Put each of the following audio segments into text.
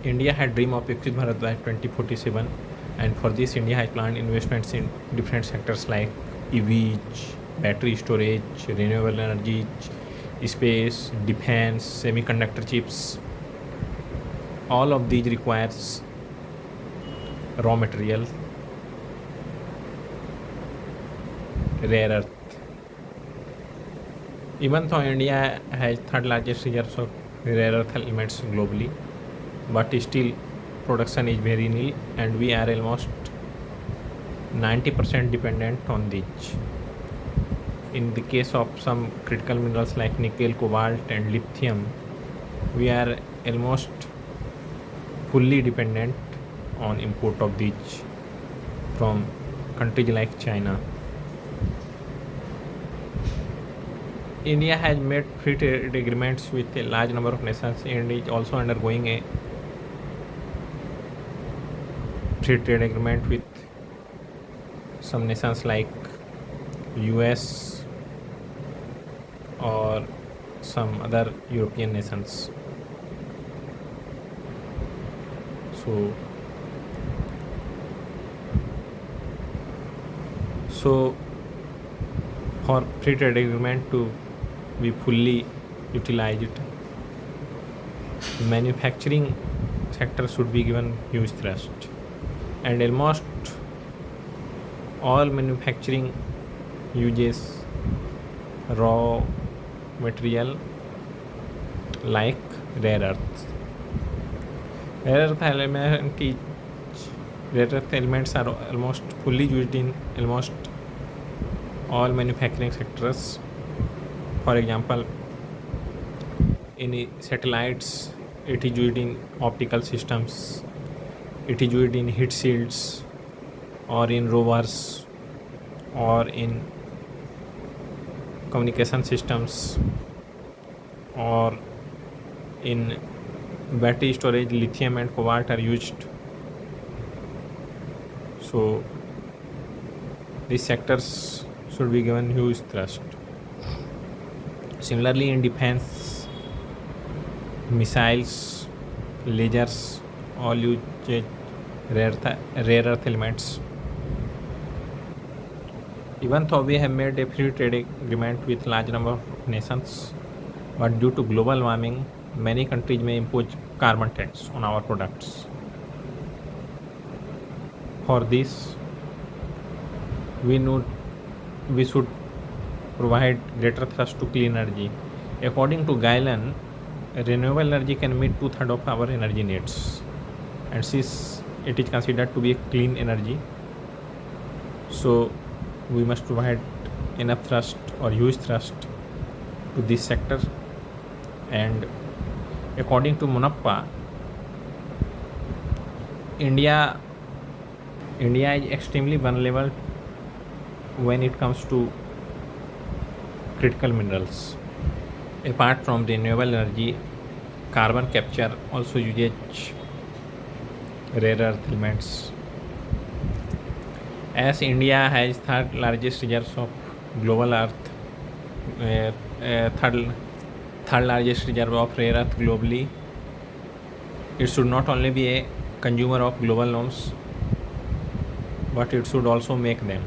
India had dream of Viksit Bharat by 2047, and for this, India has planned investments in different sectors like EVs, battery storage, renewable energy, space, defense, semiconductor chips. All of these requires raw material, rare earth. Even though India has third largest reserves of rare earth elements globally, but still production is very nil, and we are almost 90% dependent on these. In the case of some critical minerals like nickel, cobalt, and lithium, we are almost fully dependent on import of these from countries like China. India has made free trade agreements with a large number of nations and is also undergoing a free trade agreement with some nations like US or some other European nations. So for free trade agreement to be fully utilized, manufacturing sector should be given huge thrust, and almost all manufacturing uses raw material like rare earths. Rare earth elements are almost fully used in almost all manufacturing sectors. For example, in satellites, it is used in optical systems, it is used in heat shields, or in rovers, or in communication systems, or in battery storage. Lithium and cobalt are used. So these sectors should be given huge thrust. Similarly, in defense, missiles, lasers all use rare earth elements. Even though we have made a free trade agreement with large number of nations, but due to global warming, many countries may impose carbon tax on our products. For this, we should provide greater thrust to clean energy. According to Guylan, renewable energy can meet 2/3 of our energy needs, and since it is considered to be a clean energy, so we must provide enough thrust or huge thrust to this sector. And according to Munappa, India is extremely vulnerable when it comes to critical minerals. Apart from renewable energy, carbon capture also uses rare earth elements. As India has third largest reserves of global earth, third largest reserve of rare earth globally, it should not only be a consumer of global norms, but it should also make them.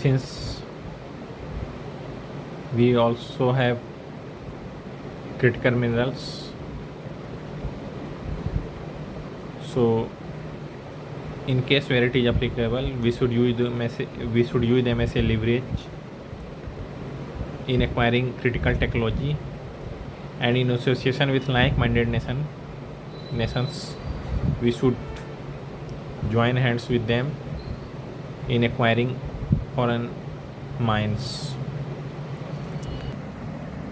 Since we also have critical minerals, so in case where it is applicable, we should use them as a leverage in acquiring critical technology, and in association with like-minded nations, we should join hands with them in acquiring foreign mines.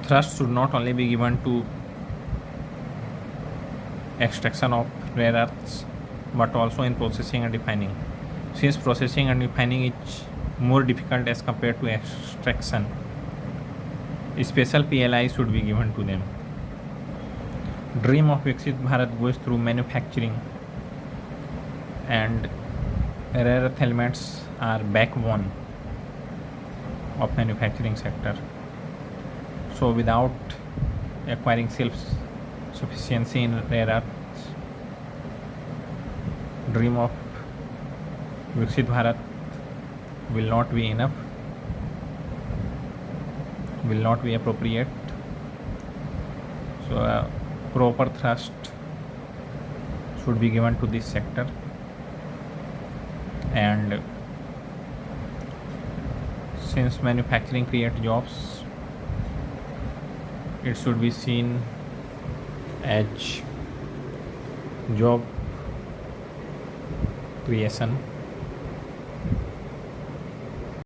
Thrust should not only be given to extraction of rare earths, but also in processing and refining. Since processing and refining is more difficult as compared to extraction, special PLI should be given to them. Dream of Viksit Bharat goes through manufacturing, and rare earth elements are backbone of manufacturing sector. So without acquiring sufficiency in rare earths, dream of Viksit Bharat will not be enough, will not be appropriate. So proper thrust should be given to this sector, and since manufacturing creates jobs, it should be seen as job creation